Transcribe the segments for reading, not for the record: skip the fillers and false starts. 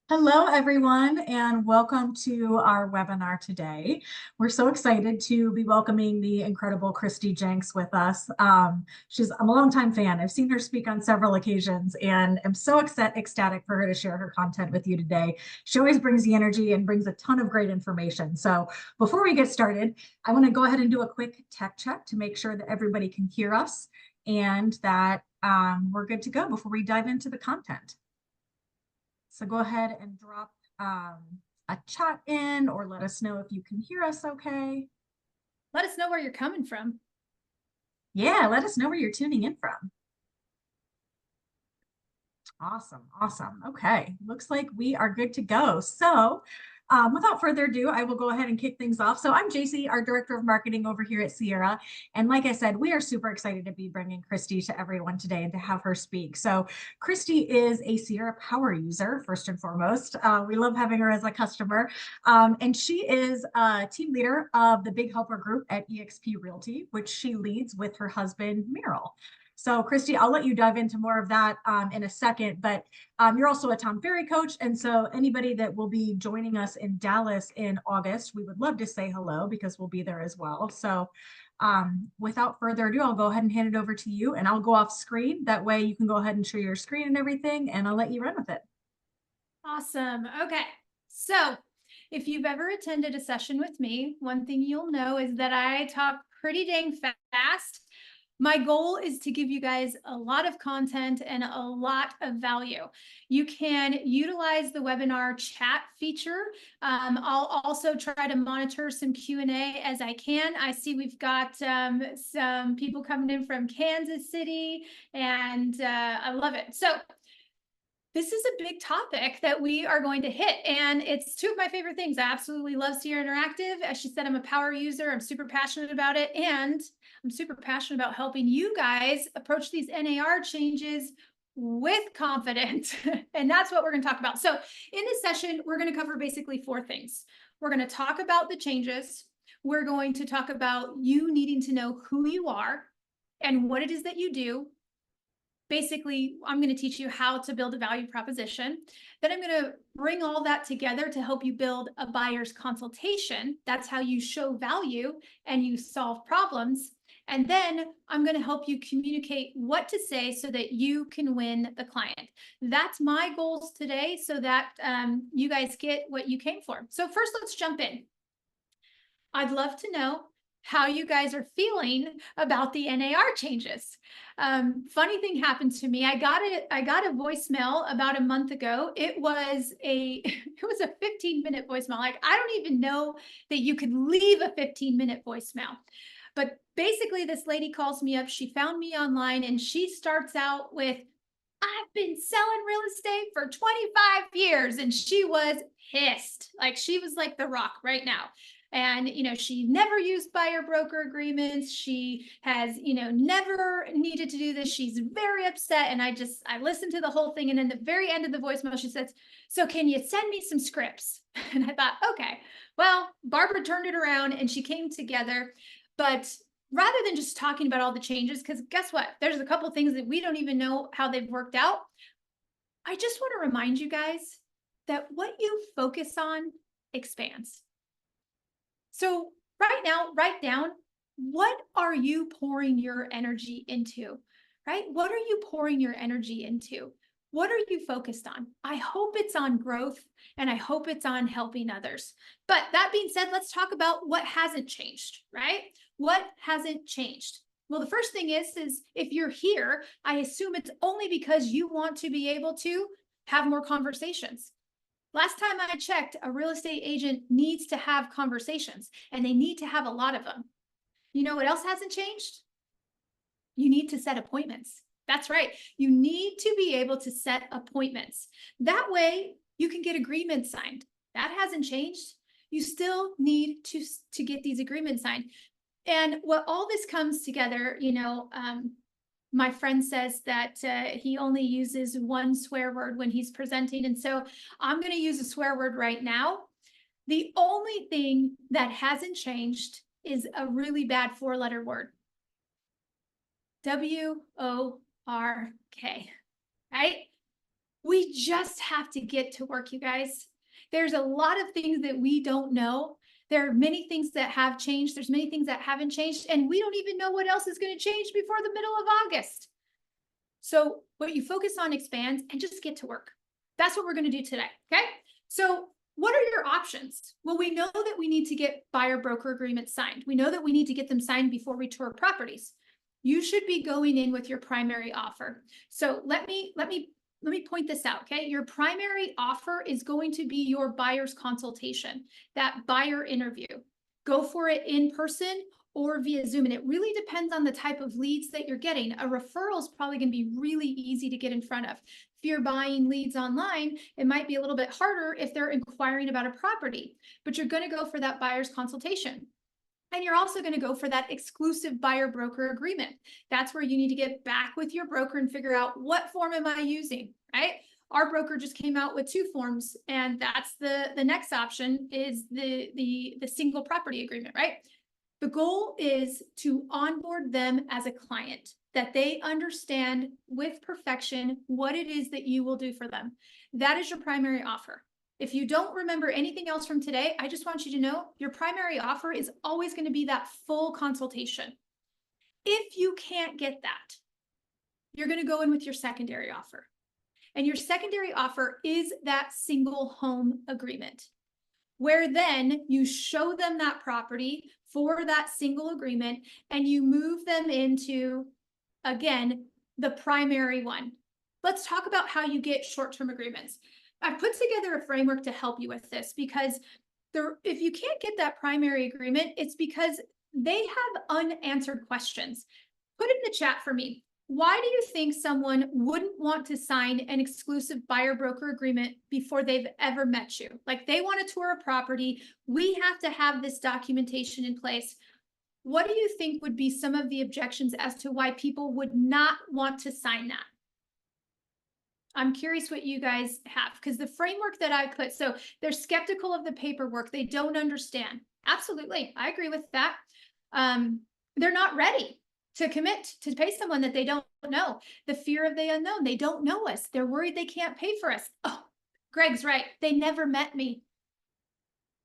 Hello, everyone, and welcome to our webinar today. We're so excited to be welcoming the incredible Kristi Jencks with us. I'm a longtime fan. I've seen her speak on several occasions, and I'm so ecstatic for her to share her content with you today. She always brings the energy and brings a ton of great information. So before we get started, I want to go ahead and do a quick tech check to make sure that everybody can hear us and that we're good to go before we dive into the content. So go ahead and drop a chat in or let us know if you can hear us okay. Let us know where you're coming from. Yeah, let us know where you're tuning in from. Awesome. Okay, looks like we are good to go. So without further ado, I will go ahead and kick things off. So I'm JC, our Director of Marketing over here at Sierra. And like I said, we are super excited to be bringing Kristi to everyone today and to have her speak. So Kristi is a Sierra power user, first and foremost. We love having her as a customer. And she is a team leader of the Big Helper group at eXp Realty, which she leads with her husband, Meryl. So Kristi, I'll let you dive into more of that in a second, but you're also a Tom Ferry coach. And so anybody that will be joining us in Dallas in August, we would love to say hello because we'll be there as well. So without further ado, I'll go ahead and hand it over to you and I'll go off screen. That way you can go ahead and share your screen and everything, and I'll let you run with it. Awesome. Okay. So if you've ever attended a session with me, one thing you'll know is that I talk pretty dang fast. My goal is to give you guys a lot of content and a lot of value. You can utilize the webinar chat feature. I'll also try to monitor some Q&A as I can. I see we've got some people coming in from Kansas City, and I love it. So this is a big topic that we are going to hit, and it's two of my favorite things. I absolutely love Sierra Interactive. As she said, I'm a power user. I'm super passionate about it, and I'm super passionate about helping you guys approach these NAR changes with confidence. And that's what we're going to talk about. So in this session, we're going to cover basically four things. We're going to talk about the changes. We're going to talk about you needing to know who you are and what it is that you do. Basically, I'm going to teach you how to build a value proposition. Then I'm going to bring all that together to help you build a buyer's consultation. That's how you show value and you solve problems. And then I'm going to help you communicate what to say so that you can win the client. That's my goals today, so that you guys get what you came for. So first, let's jump in. I'd love to know how you guys are feeling about the NAR changes. Funny thing happened to me. I got a voicemail about a month ago. It was a 15-minute voicemail. Like, I don't even know that you could leave a 15-minute voicemail. But basically, this lady calls me up. She found me online, and she starts out with, "I've been selling real estate for 25 years." And she was pissed. Like, she was like the Rock right now. And, she never used buyer broker agreements. She has, never needed to do this. She's very upset. And I listened to the whole thing. And in the very end of the voicemail, she says, "So can you send me some scripts?" And I thought, okay, well, Barbara turned it around and she came together. But rather than just talking about all the changes, because guess what? There's a couple things that we don't even know how they've worked out. I just want to remind you guys that what you focus on expands. So right now, write down, what are you pouring your energy into, right? What are you pouring your energy into? What are you focused on? I hope it's on growth, and I hope it's on helping others. But that being said, let's talk about what hasn't changed, right? What hasn't changed? Well, the first thing is if you're here, I assume it's only because you want to be able to have more conversations. Last time I checked, a real estate agent needs to have conversations, and they need to have a lot of them. You know what else hasn't changed? You need to set appointments. That's right. You need to be able to set appointments. That way you can get agreements signed. That hasn't changed. You still need to get these agreements signed. And what all this comes together, my friend says that he only uses one swear word when he's presenting. And so I'm going to use a swear word right now. The only thing that hasn't changed is a really bad 4-letter word. WORK, right? We just have to get to work, you guys. There's a lot of things that we don't know. There are many things that have changed. There's many things that haven't changed, and we don't even know what else is going to change before the middle of August. So what you focus on expands and just get to work. That's what we're going to do today. Okay. So what are your options? Well, we know that we need to get buyer broker agreements signed. We know that we need to get them signed before we tour properties. You should be going in with your primary offer. So let me point this out. Okay. Your primary offer is going to be your buyer's consultation, that buyer interview. Go for it in person or via Zoom. And it really depends on the type of leads that you're getting. A referral is probably going to be really easy to get in front of. If you're buying leads online, it might be a little bit harder if they're inquiring about a property, but you're going to go for that buyer's consultation. And you're also going to go for that exclusive buyer broker agreement. That's where you need to get back with your broker and figure out what form am I using, right? Our broker just came out with 2 forms, and that's the next option is the single property agreement, right? The goal is to onboard them as a client, that they understand with perfection what it is that you will do for them. That is your primary offer. If you don't remember anything else from today, I just want you to know your primary offer is always going to be that full consultation. If you can't get that, you're going to go in with your secondary offer. And your secondary offer is that single home agreement, where then you show them that property for that single agreement and you move them into, again, the primary one. Let's talk about how you get short-term agreements. I've put together a framework to help you with this because if you can't get that primary agreement, it's because they have unanswered questions. Put in the chat for me. Why do you think someone wouldn't want to sign an exclusive buyer broker agreement before they've ever met you? Like they want to tour a property. We have to have this documentation in place. What do you think would be some of the objections as to why people would not want to sign that? I'm curious what you guys have, because the framework that I put, so they're skeptical of the paperwork. They don't understand. Absolutely. I agree with that. They're not ready to commit to pay someone that they don't know. The fear of the unknown. They don't know us. They're worried they can't pay for us. Oh, Greg's right. They never met me.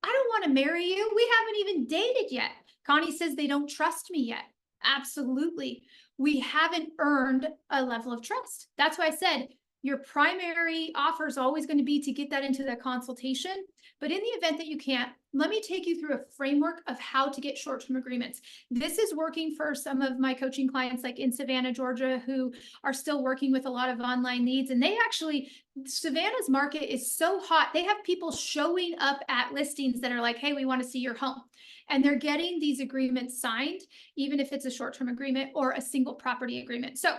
I don't want to marry you. We haven't even dated yet. Connie says they don't trust me yet. Absolutely. We haven't earned a level of trust. That's why I said your primary offer is always going to be to get that into the consultation. But in the event that you can't, let me take you through a framework of how to get short-term agreements. This is working for some of my coaching clients like in Savannah, Georgia, who are still working with a lot of online leads. And they actually, Savannah's market is so hot. They have people showing up at listings that are like, hey, we want to see your home. And they're getting these agreements signed, even if it's a short-term agreement or a single property agreement. So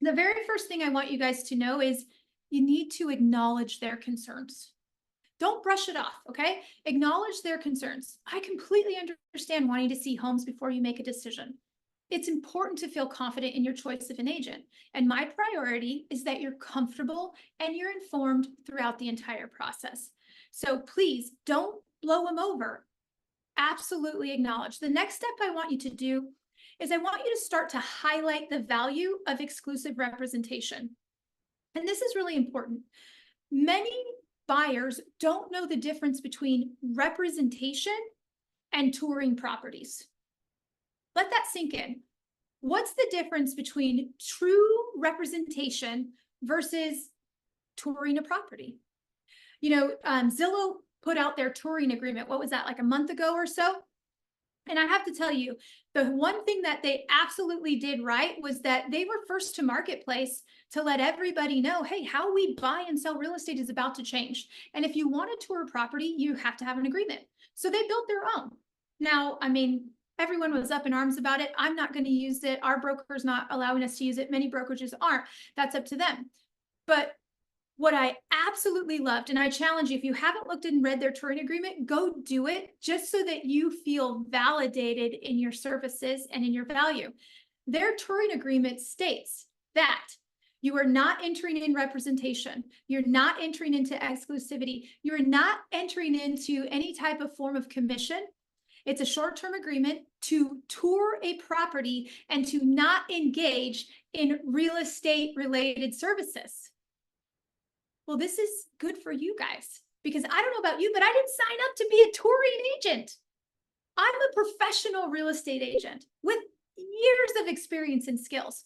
the very first thing I want you guys to know is you need to acknowledge their concerns. Don't brush it off, okay? Acknowledge their concerns. I completely understand wanting to see homes before you make a decision. It's important to feel confident in your choice of an agent. And my priority is that you're comfortable and you're informed throughout the entire process. So please don't blow them over. Absolutely acknowledge. The next step I want you to do is I want you to start to highlight the value of exclusive representation. And this is really important. Many buyers don't know the difference between representation and touring properties. Let that sink in. What's the difference between true representation versus touring a property? You know, Zillow put out their touring agreement. What was that, like a month ago or so? And I have to tell you, the one thing that they absolutely did right was that they were first to marketplace to let everybody know, hey, how we buy and sell real estate is about to change. And if you want to tour a property, you have to have an agreement. So they built their own. Now, I mean, everyone was up in arms about it. I'm not going to use it. Our broker's not allowing us to use it. Many brokerages aren't. That's up to them. But what I absolutely loved, and I challenge you, if you haven't looked and read their touring agreement, go do it just so that you feel validated in your services and in your value. Their touring agreement states that you are not entering in representation. You're not entering into exclusivity. You're not entering into any type of form of commission. It's a short-term agreement to tour a property and to not engage in real estate related services. Well, this is good for you guys because I don't know about you, but I didn't sign up to be a touring agent. I'm a professional real estate agent with years of experience and skills.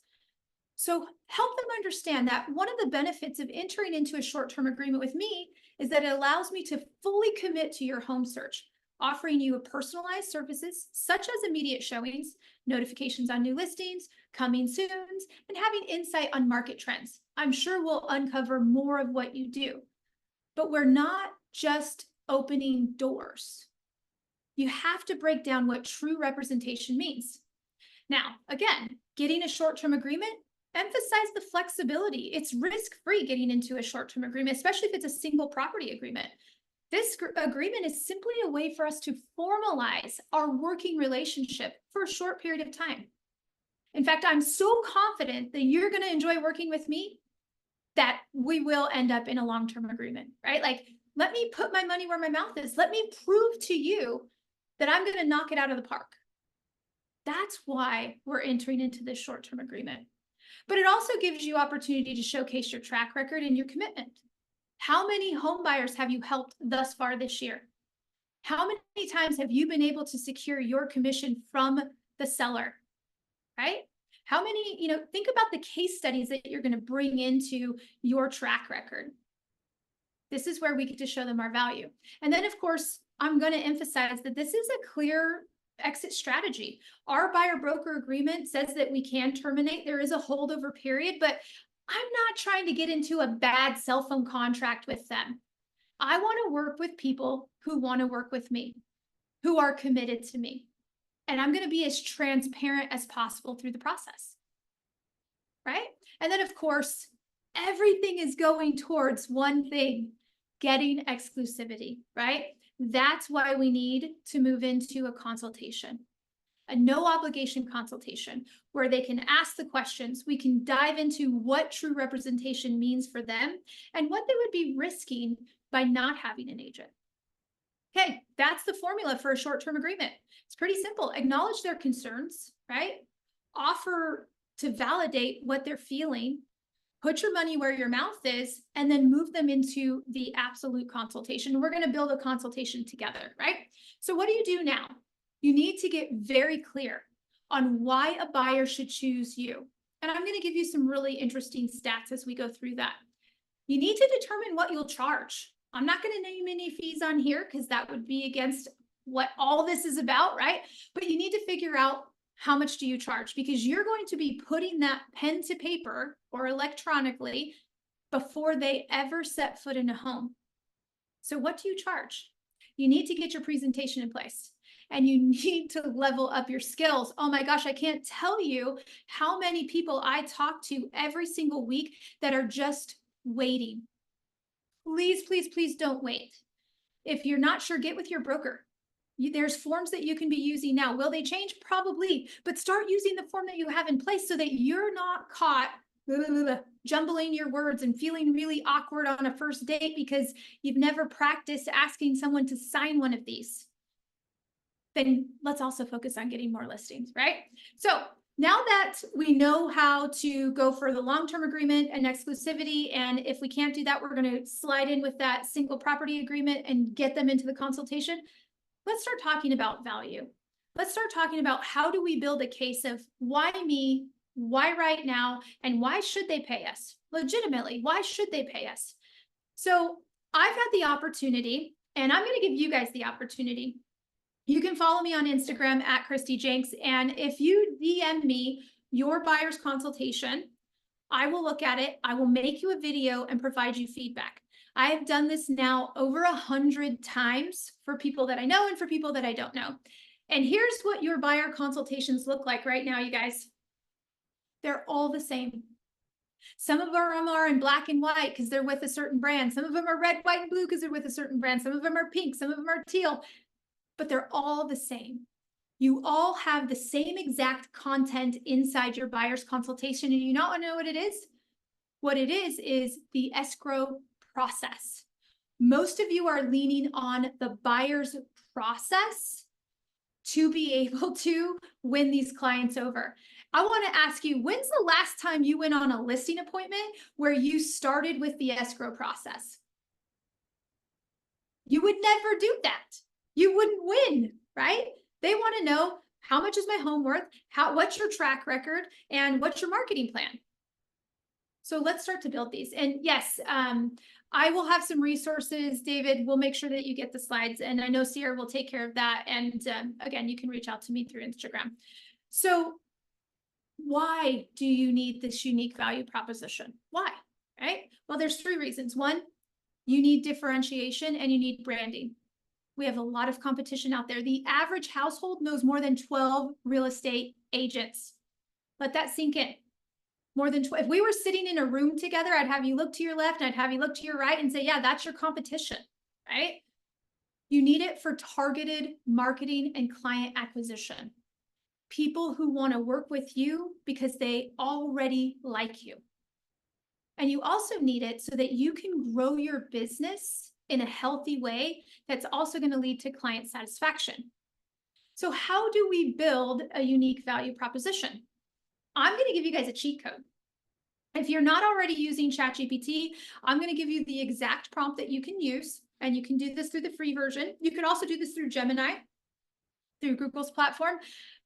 So help them understand that one of the benefits of entering into a short-term agreement with me is that it allows me to fully commit to your home search, offering you personalized services such as immediate showings, notifications on new listings, coming soons, and having insight on market trends. I'm sure we'll uncover more of what you do, but we're not just opening doors. You have to break down what true representation means. Now, again, getting a short-term agreement, emphasize the flexibility. It's risk-free getting into a short-term agreement, especially if it's a single property agreement. This agreement is simply a way for us to formalize our working relationship for a short period of time. In fact, I'm so confident that you're going to enjoy working with me that we will end up in a long-term agreement, right? Like, let me put my money where my mouth is. Let me prove to you that I'm going to knock it out of the park. That's why we're entering into this short-term agreement. But it also gives you opportunity to showcase your track record and your commitment. How many home buyers have you helped thus far this year? How many times have you been able to secure your commission from the seller, right? How many, think about the case studies that you're going to bring into your track record. This is where we get to show them our value. And then, of course, I'm going to emphasize that this is a clear exit strategy. Our buyer broker agreement says that we can terminate. There is a holdover period, but I'm not trying to get into a bad cell phone contract with them. I want to work with people who want to work with me, who are committed to me. And I'm going to be as transparent as possible through the process, right? And then, of course, everything is going towards one thing, getting exclusivity, right? That's why we need to move into a consultation, a no obligation consultation where they can ask the questions. We can dive into what true representation means for them and what they would be risking by not having an agent. Okay, that's the formula for a short-term agreement. It's pretty simple. Acknowledge their concerns, right? Offer to validate what they're feeling, put your money where your mouth is, and then move them into the absolute consultation. We're going to build a consultation together, right? So what do you do now? You need to get very clear on why a buyer should choose you. And I'm going to give you some really interesting stats as we go through that. You need to determine what you'll charge. I'm not going to name any fees on here because that would be against what all this is about, right? But you need to figure out how much do you charge, because you're going to be putting that pen to paper or electronically before they ever set foot in a home. So what do you charge? You need to get your presentation in place and you need to level up your skills. Oh my gosh, I can't tell you how many people I talk to every single week that are just waiting. Please, please, please don't wait. If you're not sure, get with your broker. There's forms that you can be using now. Will they change? Probably, but start using the form that you have in place so that you're not caught jumbling your words and feeling really awkward on a first date because you've never practiced asking someone to sign one of these. Then let's also focus on getting more listings, right? So now that we know how to go for the long-term agreement and exclusivity, and if we can't do that, we're going to slide in with that single property agreement and get them into the consultation. Let's start talking about value. Let's start talking about how do we build a case of why me, why right now, and why should they pay us? Legitimately, why should they pay us? So I've had the opportunity, and I'm going to give you guys the opportunity. You can follow me on Instagram at Kristi Jencks, and if you DM me your buyer's consultation, I will look at it. I will make you a video and provide you feedback. I have done this now over 100 times for people that I know and for people that I don't know. And here's what your buyer consultations look like right now, you guys. They're all the same. Some of them are in black and white because they're with a certain brand. Some of them are red, white, and blue because they're with a certain brand. Some of them are pink. Some of them are teal, but they're all the same. You all have the same exact content inside your buyer's consultation, and you not want to know what it is? What it is the escrow process. Most of you are leaning on the buyer's process to be able to win these clients over. I want to ask you, when's the last time you went on a listing appointment where you started with the escrow process? You would never do that. You wouldn't win, right? They want to know, how much is my home worth? What's your track record? And what's your marketing plan? So let's start to build these. And yes, I will have some resources. David, we'll make sure that you get the slides. And I know Sierra will take care of that. And again, you can reach out to me through Instagram. So why do you need this unique value proposition? Why? Right? Well, there's 3 reasons. 1, you need differentiation and you need branding. We have a lot of competition out there. The average household knows more than 12 real estate agents. Let that sink in. More than 12. If we were sitting in a room together, I'd have you look to your left and I'd have you look to your right and say, yeah, that's your competition, right? You need it for targeted marketing and client acquisition. People who want to work with you because they already like you. And you also need it so that you can grow your business in a healthy way that's also going to lead to client satisfaction. So how do we build a unique value proposition? I'm going to give you guys a cheat code. If you're not already using ChatGPT, I'm going to give you the exact prompt that you can use, and you can do this through the free version. You can also do this through Gemini, through Google's platform,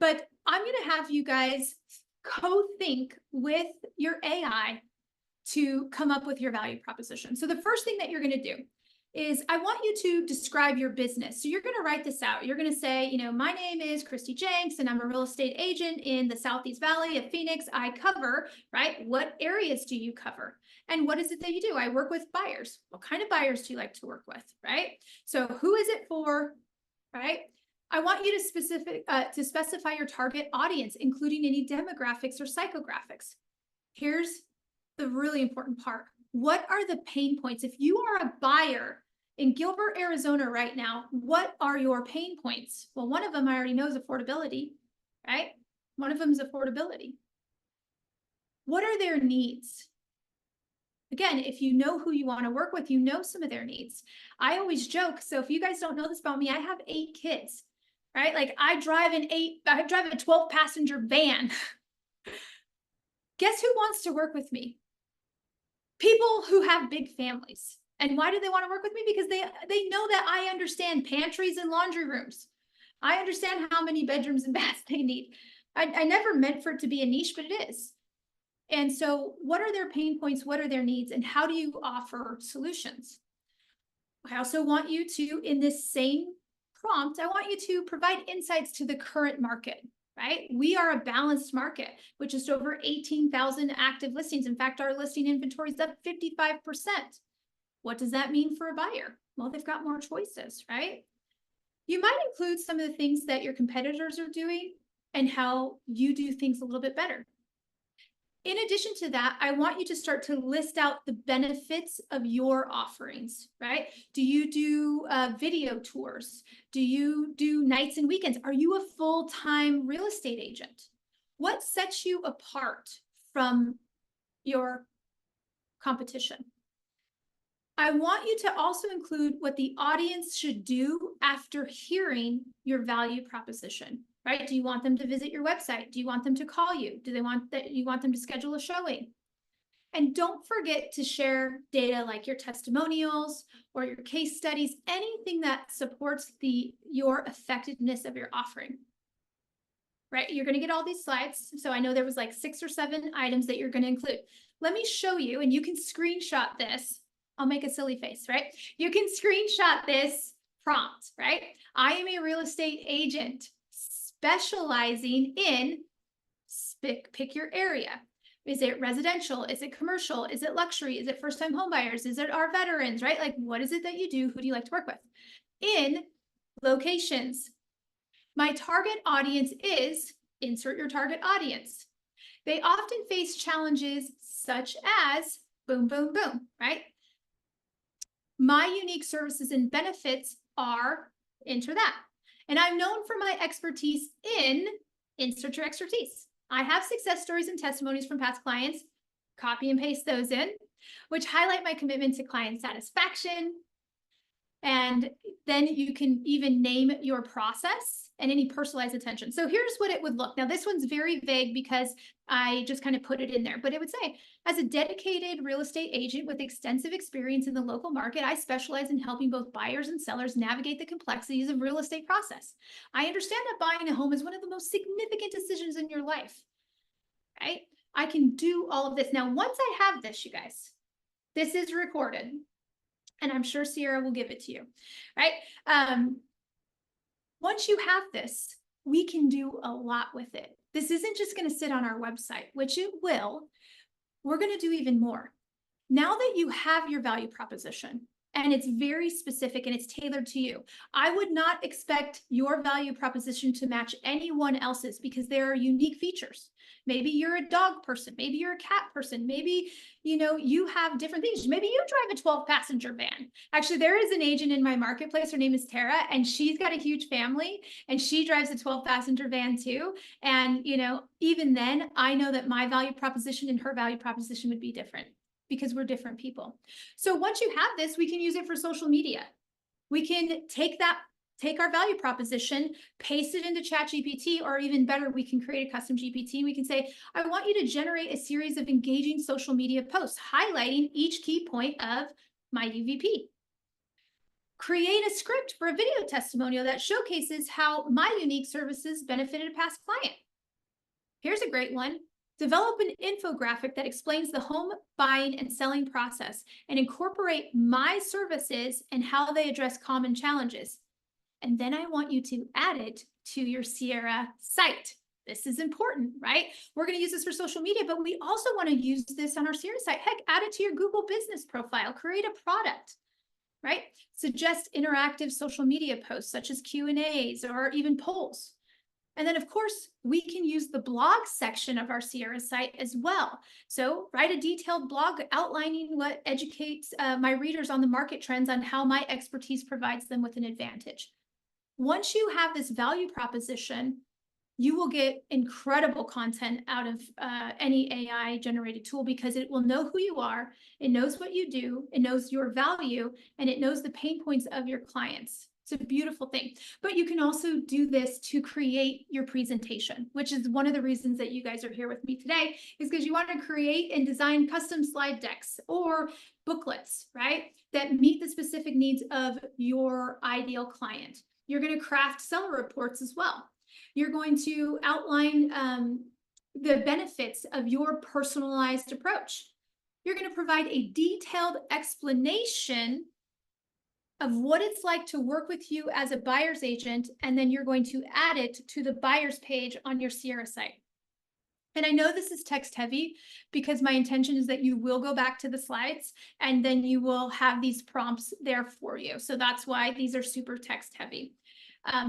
but I'm going to have you guys co-think with your AI to come up with your value proposition. So the first thing that you're going to do is I want you to describe your business. So you're going to write this out. You're going to say, you know, my name is Kristi Jencks and I'm a real estate agent in the Southeast Valley of Phoenix. I cover, right? What areas do you cover? And what is it that you do? I work with buyers. What kind of buyers do you like to work with, right? So who is it for, right? I want you to specify your target audience, including any demographics or psychographics. Here's the really important part. What are the pain points? If you are a buyer in Gilbert, Arizona right now, what are your pain points? Well, one of them I already know is affordability, right? One of them is affordability. What are their needs? Again, if you know who you want to work with, you know some of their needs. I always joke. So if you guys don't know this about me, I have 8 kids, right? Like I drive a 12 passenger van. Guess who wants to work with me? People who have big families. And why do they want to work with me? Because they know that I understand pantries and laundry rooms. I understand how many bedrooms and baths they need. I never meant for it to be a niche, but it is. And so what are their pain points? What are their needs? And how do you offer solutions? I also want you to, in this same prompt, I want you to provide insights to the current market. Right? We are a balanced market, which is over 18,000 active listings. In fact, our listing inventory is up 55%. What does that mean for a buyer? Well, they've got more choices, right? You might include some of the things that your competitors are doing and how you do things a little bit better. In addition to that, I want you to start to list out the benefits of your offerings, right? Do you do video tours? Do you do nights and weekends? Are you a full-time real estate agent? What sets you apart from your competition? I want you to also include what the audience should do after hearing your value proposition. Right? Do you want them to visit your website? Do you want them to call you? Do you want them to schedule a showing? And don't forget to share data like your testimonials or your case studies, anything that supports your effectiveness of your offering. Right? You're going to get all these slides. So I know there was like 6 or 7 items that you're going to include. Let me show you, and you can screenshot this. I'll make a silly face, right? You can screenshot this prompt, right? I am a real estate agent specializing in, pick your area. Is it residential? Is it commercial? Is it luxury? Is it first-time home buyers? Is it our veterans, right? Like, what is it that you do? Who do you like to work with? In locations, my target audience is, insert your target audience. They often face challenges such as, boom, boom, boom, right? My unique services and benefits are, enter that. And I'm known for my expertise in, insert your expertise. I have success stories and testimonies from past clients, copy and paste those in, which highlight my commitment to client satisfaction. And then you can even name your process. and any personalized attention. So here's what it would look. Now, this one's very vague because I just kind of put it in there, but it would say, as a dedicated real estate agent with extensive experience in the local market, I specialize in helping both buyers and sellers navigate the complexities of real estate process. I understand that buying a home is one of the most significant decisions in your life, right? I can do all of this. Now, once I have this, you guys, this is recorded, and I'm sure Sierra will give it to you, right? Once you have this, we can do a lot with it. This isn't just going to sit on our website, which it will. We're going to do even more. Now that you have your value proposition, and it's very specific and it's tailored to you, I would not expect your value proposition to match anyone else's because there are unique features. Maybe you're a dog person, maybe you're a cat person, maybe you have different things. Maybe you drive a 12-passenger van. Actually, there is an agent in my marketplace. Her name is Tara, and she's got a huge family, and she drives a 12-passenger van too. And even then, I know that my value proposition and her value proposition would be different, because we're different people. So once you have this, we can use it for social media. We can take our value proposition, paste it into ChatGPT, or even better, we can create a custom GPT. We can say, I want you to generate a series of engaging social media posts highlighting each key point of my UVP. Create a script for a video testimonial that showcases how my unique services benefited a past client. Here's a great one. Develop an infographic that explains the home buying and selling process and incorporate my services and how they address common challenges. And then I want you to add it to your Sierra site. This is important, right? We're going to use this for social media, but we also want to use this on our Sierra site. Heck, add it to your Google business profile, create a product, right? Suggest interactive social media posts such as Q&As or even polls. And then, of course, we can use the blog section of our Sierra site as well. So write a detailed blog outlining what educates my readers on the market trends on how my expertise provides them with an advantage. Once you have this value proposition, you will get incredible content out of any AI generated tool because it will know who you are, it knows what you do, it knows your value, and it knows the pain points of your clients. It's a beautiful thing. But you can also do this to create your presentation, which is one of the reasons that you guys are here with me today, is because you want to create and design custom slide decks or booklets, right, that meet the specific needs of your ideal client. You're going to craft seller reports as well. You're going to outline the benefits of your personalized approach. You're going to provide a detailed explanation of what it's like to work with you as a buyer's agent, and then you're going to add it to the buyer's page on your Sierra site. And I know this is text heavy because my intention is that you will go back to the slides and then you will have these prompts there for you. So that's why these are super text heavy.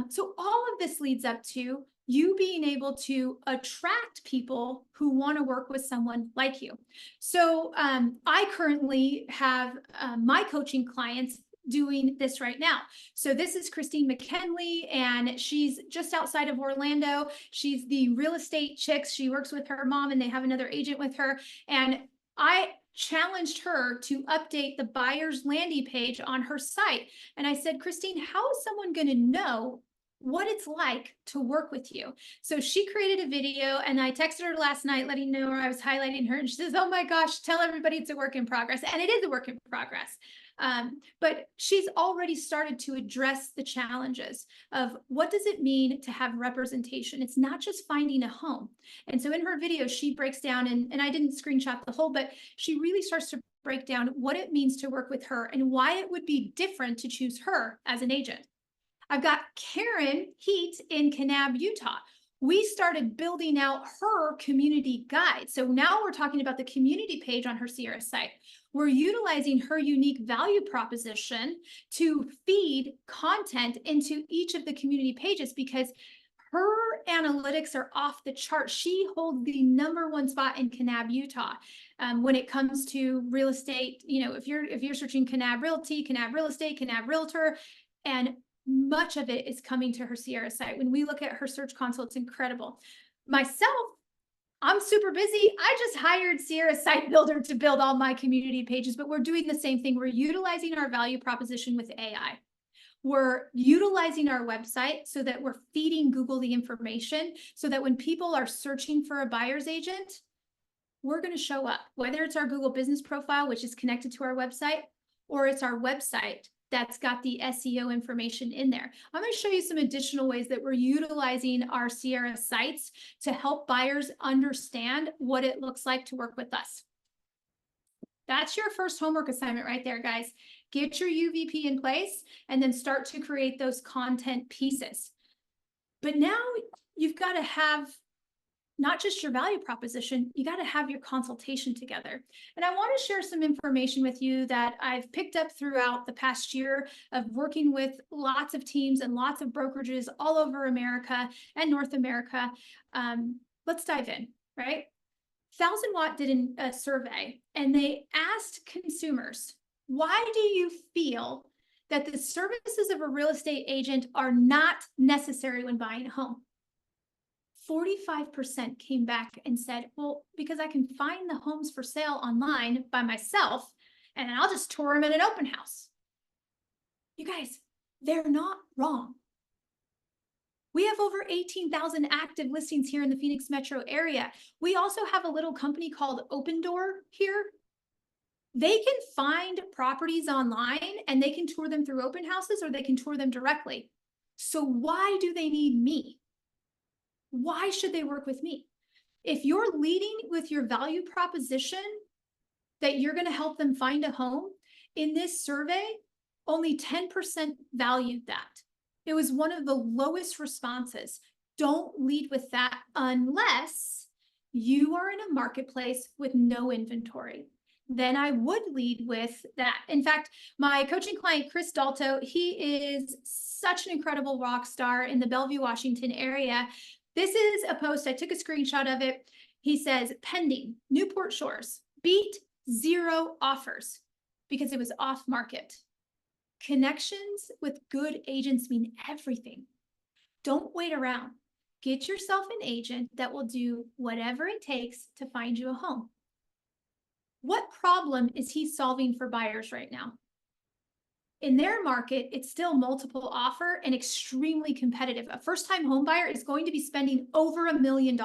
So all of this leads up to you being able to attract people who want to work with someone like you. So I currently have my coaching clients doing this right now. So this is Christine McKinley, and she's just outside of Orlando. She's the real estate chicks. She works with her mom and they have another agent with her. And I challenged her to update the buyer's landing page on her site. And I said, Christine, how is someone going to know what it's like to work with you? So she created a video, and I texted her last night letting know I was highlighting her, and she says, oh my gosh, tell everybody it's a work in progress. And it is a work in progress. But she's already started to address the challenges of what does it mean to have representation? It's not just finding a home. And so in her video, she breaks down, and I didn't screenshot the whole, but she really starts to break down what it means to work with her and why it would be different to choose her as an agent. I've got Karen Heat in Kanab, Utah. We started building out her community guide. So now we're talking about the community page on her Sierra site. We're utilizing her unique value proposition to feed content into each of the community pages because her analytics are off the chart. She holds the #1 spot in Kanab, Utah. When it comes to real estate, if you're searching Kanab Realty, Kanab Real Estate, Kanab Realtor, and much of it is coming to her Sierra site. When we look at her search console, it's incredible. Myself, I'm super busy. I just hired Sierra Site Builder to build all my community pages, but we're doing the same thing. We're utilizing our value proposition with AI. We're utilizing our website so that we're feeding Google the information so that when people are searching for a buyer's agent, we're going to show up, whether it's our Google business profile, which is connected to our website, or it's our website that's got the SEO information in there. I'm going to show you some additional ways that we're utilizing our Sierra sites to help buyers understand what it looks like to work with us. That's your first homework assignment right there, guys. Get your UVP in place and then start to create those content pieces. But now you've got to have not just your value proposition, you got to have your consultation together. And I want to share some information with you that I've picked up throughout the past year of working with lots of teams and lots of brokerages all over America and North America. Let's dive in, right? 1000 Watt did a survey and they asked consumers, why do you feel that the services of a real estate agent are not necessary when buying a home? 45% came back and said, well, because I can find the homes for sale online by myself and I'll just tour them at an open house. You guys, they're not wrong. We have over 18,000 active listings here in the Phoenix metro area. We also have a little company called Open Door here. They can find properties online and they can tour them through open houses or they can tour them directly. So why do they need me? Why should they work with me? If you're leading with your value proposition that you're going to help them find a home, in this survey, only 10% valued that. It was one of the lowest responses. Don't lead with that unless you are in a marketplace with no inventory. Then I would lead with that. In fact, my coaching client, Chris Dalto, he is such an incredible rock star in the Bellevue, Washington area. This is a post, I took a screenshot of it. He says, pending, Newport Shores, beat 0 offers because it was off market. Connections with good agents mean everything. Don't wait around. Get yourself an agent that will do whatever it takes to find you a home. What problem is he solving for buyers right now? In their market, it's still multiple offer and extremely competitive. A first-time home buyer is going to be spending over $1 million,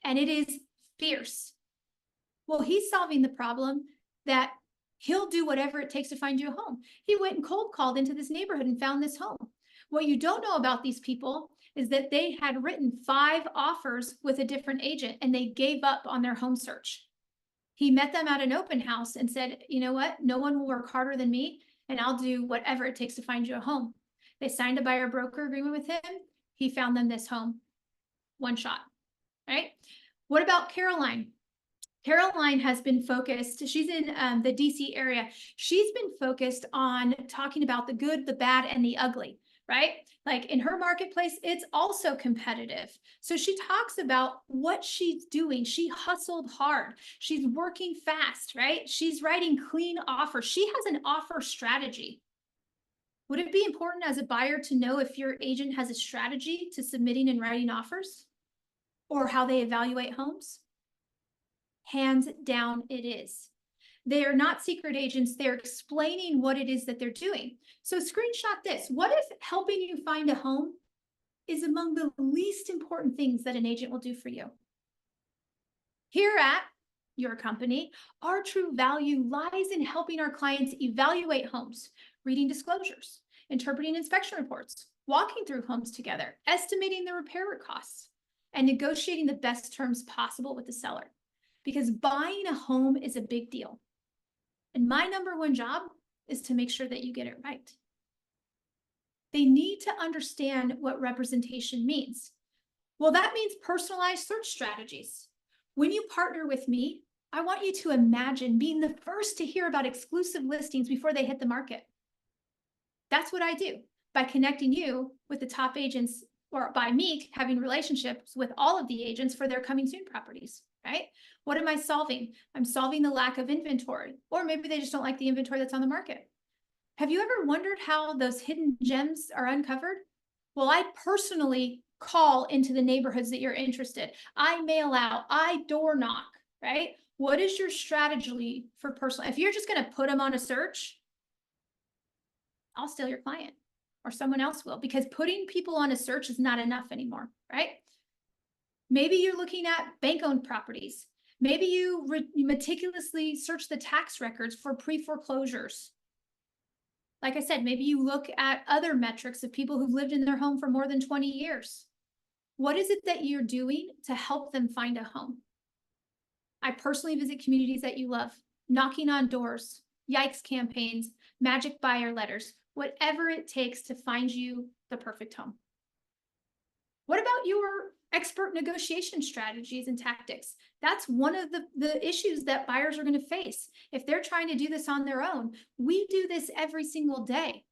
and it is fierce. Well, he's solving the problem that he'll do whatever it takes to find you a home. He went and cold called into this neighborhood and found this home. What you don't know about these people is that they had written 5 offers with a different agent, and they gave up on their home search. He met them at an open house and said, you know what? No one will work harder than me, and I'll do whatever it takes to find you a home. They signed a buyer broker agreement with him. He found them this home. One shot, right? What about Caroline? Caroline has been focused, she's in the DC area. She's been focused on talking about the good, the bad, and the ugly, right? Like in her marketplace, it's also competitive. So she talks about what she's doing. She hustled hard. She's working fast, right? She's writing clean offers. She has an offer strategy. Would it be important as a buyer to know if your agent has a strategy to submitting and writing offers or how they evaluate homes? Hands down, it is. They are not secret agents. They're explaining what it is that they're doing. So screenshot this. What if helping you find a home is among the least important things that an agent will do for you? Here at your company, our true value lies in helping our clients evaluate homes, reading disclosures, interpreting inspection reports, walking through homes together, estimating the repair costs, and negotiating the best terms possible with the seller. Because buying a home is a big deal. And my #1 job is to make sure that you get it right. They need to understand what representation means. Well, that means personalized search strategies. When you partner with me, I want you to imagine being the first to hear about exclusive listings before they hit the market. That's what I do by connecting you with the top agents, or by me having relationships with all of the agents for their coming soon properties, right? What am I solving? I'm solving the lack of inventory, or maybe they just don't like the inventory that's on the market. Have you ever wondered how those hidden gems are uncovered? Well, I personally call into the neighborhoods that you're interested. I mail out, I door knock, right? What is your strategy for personal? If you're just going to put them on a search, I'll steal your client. or someone else will, because putting people on a search is not enough anymore, right? Maybe you're looking at bank-owned properties. Maybe you meticulously search the tax records for pre-foreclosures. Like I said, maybe you look at other metrics of people who've lived in their home for more than 20 years. What is it that you're doing to help them find a home? I personally visit communities that you love, knocking on doors, yikes campaigns, magic buyer letters, whatever it takes to find you the perfect home. What about your expert negotiation strategies and tactics? That's one of the issues that buyers are going to face. If they're trying to do this on their own, we do this every single day.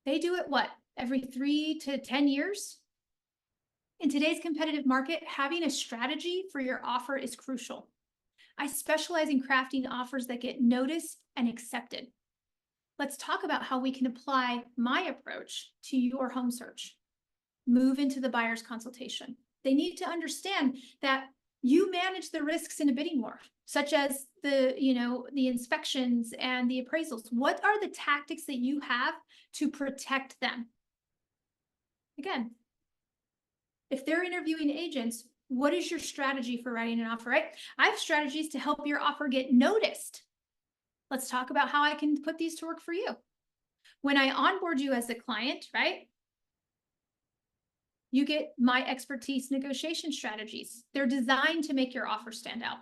They do it, what, every 3 to 10 years? In today's competitive market, having a strategy for your offer is crucial. I specialize in crafting offers that get noticed and accepted. Let's talk about how we can apply my approach to your home search. Move into the buyer's consultation. They need to understand that you manage the risks in a bidding war, such as the inspections and the appraisals. What are the tactics that you have to protect them? Again, if they're interviewing agents, what is your strategy for writing an offer, right? I have strategies to help your offer get noticed. Let's talk about how I can put these to work for you. When I onboard you as a client, right? You get my expertise negotiation strategies. They're designed to make your offer stand out.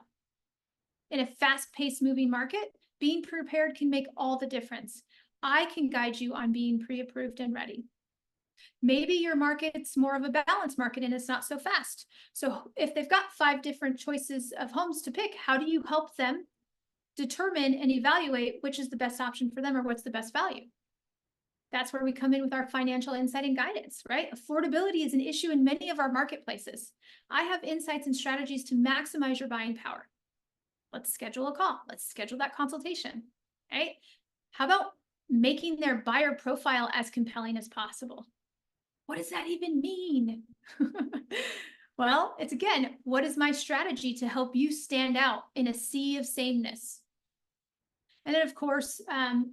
In a fast-paced moving market, being prepared can make all the difference. I can guide you on being pre-approved and ready. Maybe your market's more of a balanced market and it's not so fast. So if they've got 5 different choices of homes to pick, how do you help them determine and evaluate which is the best option for them or what's the best value? That's where we come in with our financial insight and guidance, right? Affordability is an issue in many of our marketplaces. I have insights and strategies to maximize your buying power. Let's schedule a call. Let's schedule that consultation, right? How about making their buyer profile as compelling as possible? What does that even mean? Well, it's again, what is my strategy to help you stand out in a sea of sameness? And then, of course,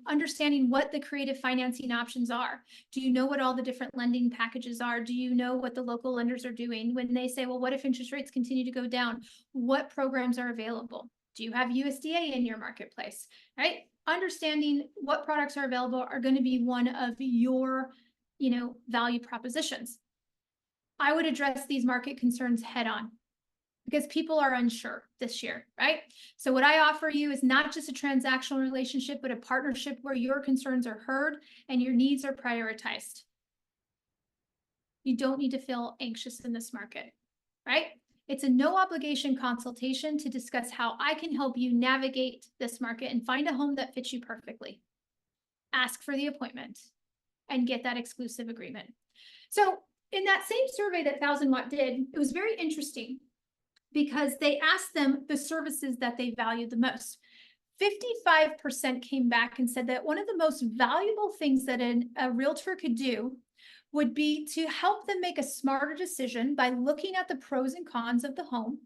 understanding what the creative financing options are. Do you know what all the different lending packages are? Do you know what the local lenders are doing when they say, well, what if interest rates continue to go down? What programs are available? Do you have USDA in your marketplace, right? Understanding what products are available are going to be one of your, value propositions. I would address these market concerns head on, because people are unsure this year, right? So what I offer you is not just a transactional relationship, but a partnership where your concerns are heard and your needs are prioritized. You don't need to feel anxious in this market, right? It's a no obligation consultation to discuss how I can help you navigate this market and find a home that fits you perfectly. Ask for the appointment and get that exclusive agreement. So in that same survey that 1000 Watt did, it was very interesting, because they asked them the services that they valued the most. 55% came back and said that one of the most valuable things that a realtor could do would be to help them make a smarter decision by looking at the pros and cons of the home,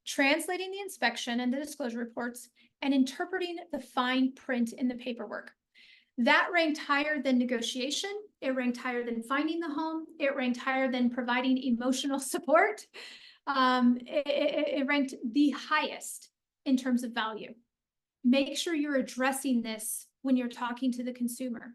translating the inspection and the disclosure reports, and interpreting the fine print in the paperwork. That ranked higher than negotiation. It ranked higher than finding the home. It ranked higher than providing emotional support. It ranked the highest in terms of value. Make sure you're addressing this when you're talking to the consumer.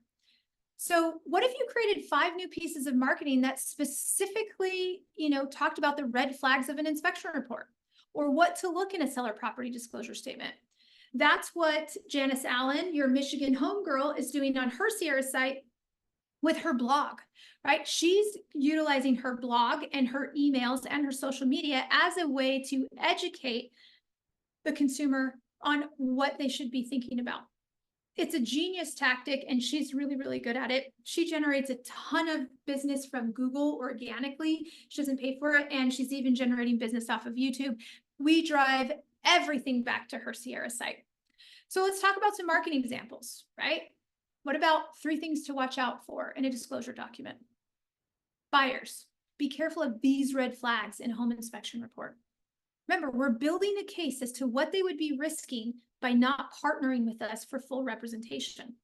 So what if you created 5 new pieces of marketing that specifically, talked about the red flags of an inspection report, or what to look in a seller property disclosure statement? That's what Janice Allen, your Michigan homegirl, is doing on her Sierra site with her blog, right? She's utilizing her blog and her emails and her social media as a way to educate the consumer on what they should be thinking about. It's a genius tactic, and she's really, really good at it. She generates a ton of business from Google organically. She doesn't pay for it, and she's even generating business off of YouTube. We drive everything back to her Sierra site. So let's talk about some marketing examples, right? What about 3 things to watch out for in a disclosure document? Buyers, be careful of these red flags in a home inspection report. Remember, we're building a case as to what they would be risking by not partnering with us for full representation.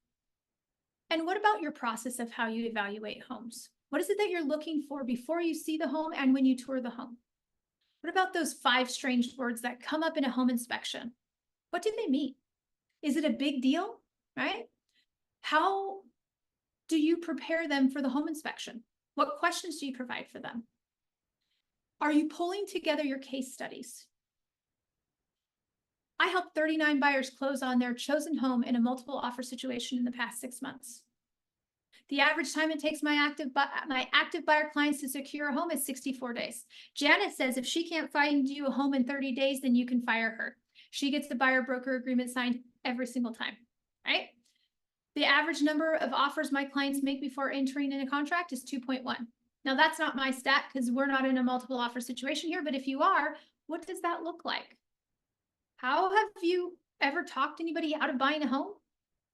And what about your process of how you evaluate homes? What is it that you're looking for before you see the home and when you tour the home? What about those 5 strange words that come up in a home inspection? What do they mean? Is it a big deal, right? How do you prepare them for the home inspection? What questions do you provide for them? Are you pulling together your case studies? I helped 39 buyers close on their chosen home in a multiple offer situation in the past 6 months. The average time it takes my active buyer clients to secure a home is 64 days. Janice says if she can't find you a home in 30 days, then you can fire her. She gets the buyer broker agreement signed every single time, right? The average number of offers my clients make before entering in a contract is 2.1. Now that's not my stat because we're not in a multiple offer situation here, but if you are, what does that look like? How have you ever talked anybody out of buying a home?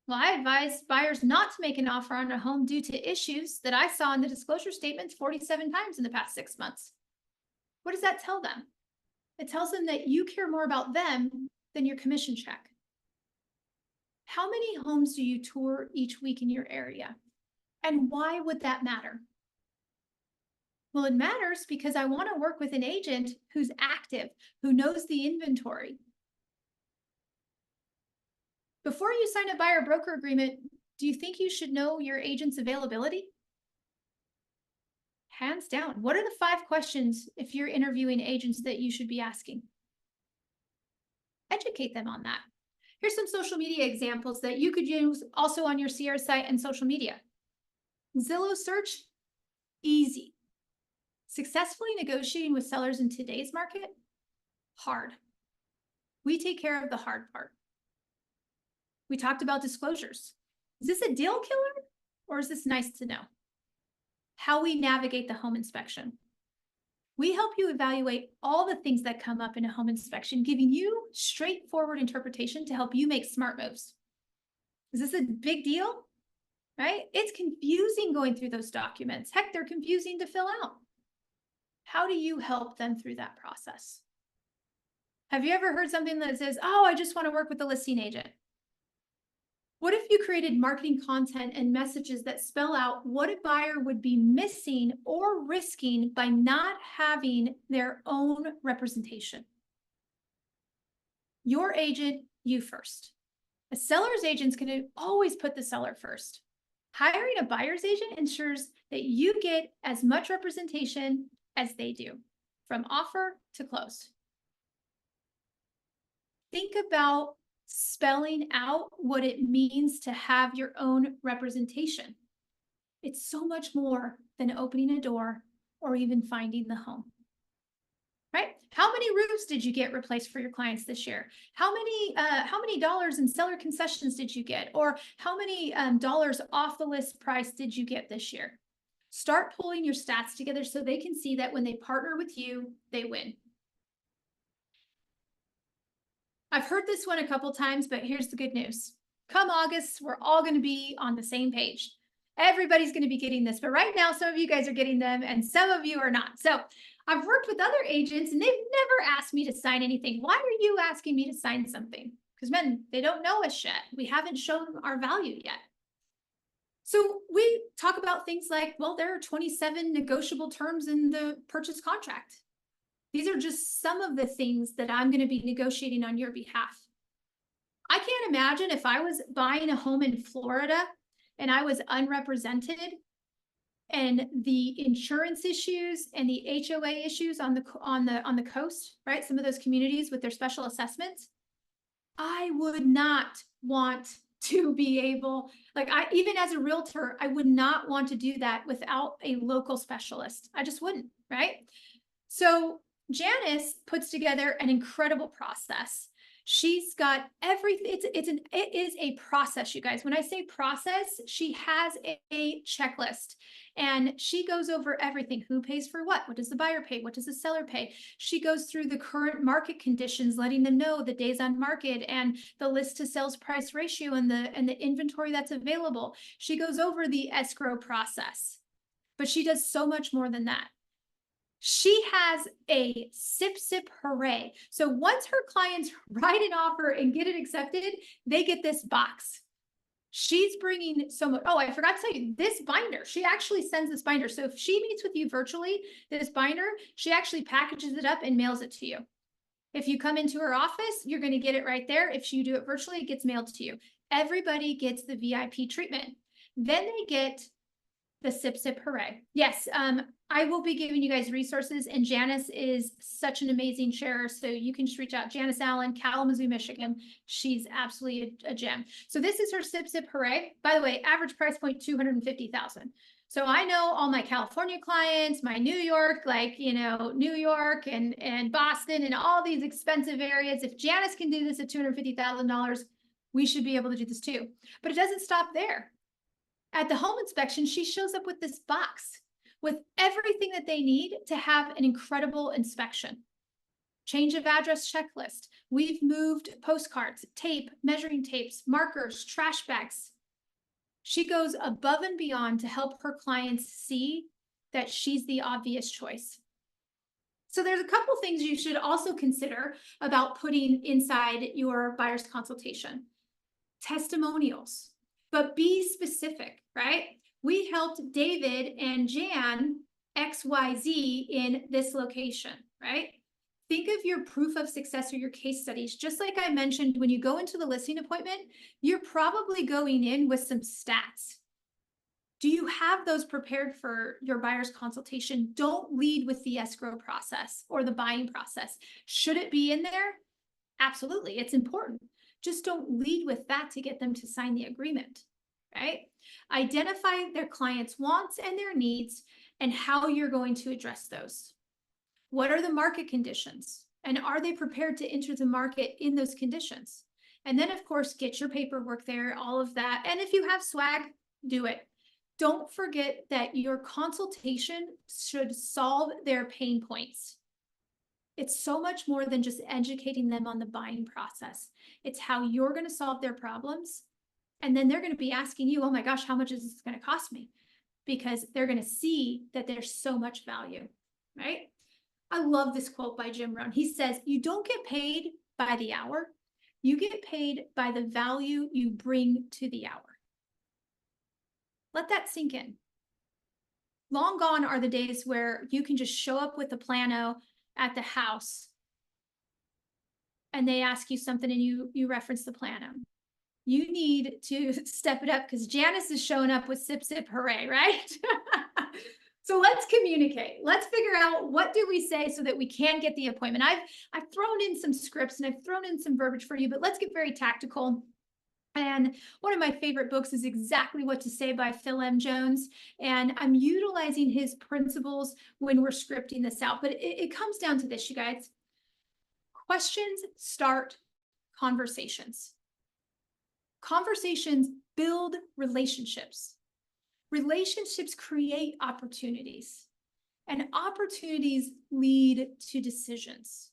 Well, I advise buyers not to make an offer on a home due to issues that I saw in the disclosure statements 47 times in the past 6 months. What does that tell them? It tells them that you care more about them than your commission check. How many homes do you tour each week in your area? And why would that matter? Well, it matters because I want to work with an agent who's active, who knows the inventory. Before you sign a buyer broker agreement, do you think you should know your agent's availability? Hands down. What are the 5 questions if you're interviewing agents that you should be asking? Educate them on that. Here's some social media examples that you could use also on your Sierra site and social media. Zillow search, easy. Successfully negotiating with sellers in today's market, hard. We take care of the hard part. We talked about disclosures. Is this a deal killer or is this nice to know? How we navigate the home inspection. We help you evaluate all the things that come up in a home inspection, giving you straightforward interpretation to help you make smart moves. Is this a big deal? Right? It's confusing going through those documents. Heck, they're confusing to fill out. How do you help them through that process? Have you ever heard something that says, oh, I just want to work with the listing agent? What if you created marketing content and messages that spell out what a buyer would be missing or risking by not having their own representation? Your agent, you first. A seller's agent's going to always put the seller first. Hiring a buyer's agent ensures that you get as much representation as they do, from offer to close. Think about spelling out what it means to have your own representation. It's so much more than opening a door or even finding the home, right? How many roofs did you get replaced for your clients this year? How many dollars in seller concessions did you get? Or how many dollars off the list price did you get this year? Start pulling your stats together so they can see that when they partner with you, they win. I've heard this one a couple times, but here's the good news. Come August, we're all going to be on the same page. Everybody's going to be getting this, but right now, some of you guys are getting them and some of you are not. So I've worked with other agents and they've never asked me to sign anything. Why are you asking me to sign something? Because men, they don't know us yet. We haven't shown our value yet. So we talk about things like, well, there are 27 negotiable terms in the purchase contract. These are just some of the things that I'm going to be negotiating on your behalf. I can't imagine if I was buying a home in Florida and I was unrepresented and the insurance issues and the HOA issues on the coast, right? Some of those communities with their special assessments. I would not want to be able, even as a realtor, I would not want to do that without a local specialist. I just wouldn't, right? So Janice puts together an incredible process. She's got everything. It is a process, you guys. When I say process, she has a checklist and she goes over everything. Who pays for what? What does the buyer pay? What does the seller pay? She goes through the current market conditions, letting them know the days on market and the list to sales price ratio and the inventory that's available. She goes over the escrow process, but she does so much more than that. She has a sip hooray. So once her clients write an offer and get it accepted, they get this box. She's bringing so much. Oh, I forgot to tell you, this binder, she actually sends this binder. So if she meets with you virtually, this binder, she actually packages it up and mails it to you. If you come into her office, you're going to get it right there. If you do it virtually, it gets mailed to you. Everybody gets the VIP treatment. Then they get the Sip Sip Hooray. Yes, I will be giving you guys resources, and Janice is such an amazing sharer. So you can just reach out. Janice Allen, Kalamazoo, Michigan. She's absolutely a gem. So this is her Sip Sip Hooray. By the way, average price point $250,000. So I know all my California clients, my New York, like, you know, New York and Boston and all these expensive areas. If Janice can do this at $250,000, we should be able to do this too. But it doesn't stop there. At the home inspection, she shows up with this box with everything that they need to have an incredible inspection. Change of address checklist. We've moved postcards, tape, measuring tapes, markers, trash bags. She goes above and beyond to help her clients see that she's the obvious choice. So there's a couple things you should also consider about putting inside your buyer's consultation. Testimonials, but be specific, right? We helped David and Jan XYZ in this location, right? Think of your proof of success or your case studies. Just like I mentioned, when you go into the listing appointment, you're probably going in with some stats. Do you have those prepared for your buyer's consultation? Don't lead with the escrow process or the buying process. Should it be in there? Absolutely, it's important. Just don't lead with that to get them to sign the agreement, right? Identify their clients' wants and their needs and how you're going to address those. What are the market conditions? And are they prepared to enter the market in those conditions? And then, of course, get your paperwork there, all of that. And if you have swag, do it. Don't forget that your consultation should solve their pain points. It's so much more than just educating them on the buying process. It's how you're going to solve their problems. And then they're going to be asking you, oh my gosh, how much is this going to cost me? Because they're going to see that there's so much value, right? I love this quote by Jim Rohn. He says, you don't get paid by the hour. You get paid by the value you bring to the hour. Let that sink in. Long gone are the days where you can just show up with a plano at the house and they ask you something and you reference the plano. You need to step it up because Janice is showing up with Sip Sip Hooray, right? So let's communicate. Let's figure out what do we say so that we can get the appointment. I've thrown in some scripts and I've thrown in some verbiage for you, but let's get very tactical. And one of my favorite books is Exactly What to Say by Phil M. Jones. And I'm utilizing his principles when we're scripting this out. But it comes down to this, you guys. Questions start conversations. Conversations build relationships. Relationships create opportunities. And opportunities lead to decisions.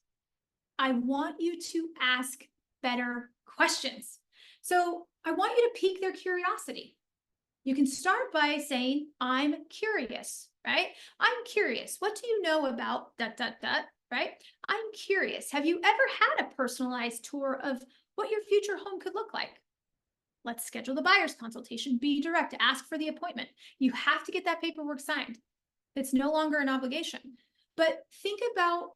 I want you to ask better questions. So I want you to pique their curiosity. You can start by saying, I'm curious, right? I'm curious. What do you know about ... right? I'm curious. Have you ever had a personalized tour of what your future home could look like? Let's schedule the buyer's consultation. Be direct. Ask for the appointment. You have to get that paperwork signed. It's no longer an obligation. But think about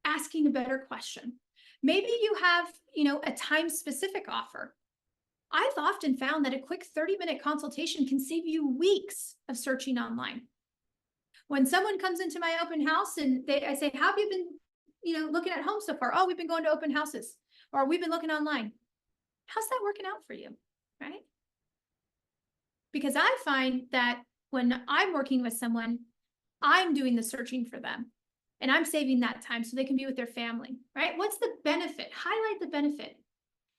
asking a better question. Maybe you have, a time-specific offer. I've often found that a quick 30-minute consultation can save you weeks of searching online. When someone comes into my open house and I say, how have you been, looking at homes so far? Oh, we've been going to open houses, or we've been looking online. How's that working out for you, right? Because I find that when I'm working with someone, I'm doing the searching for them and I'm saving that time so they can be with their family, right? What's the benefit? Highlight the benefit.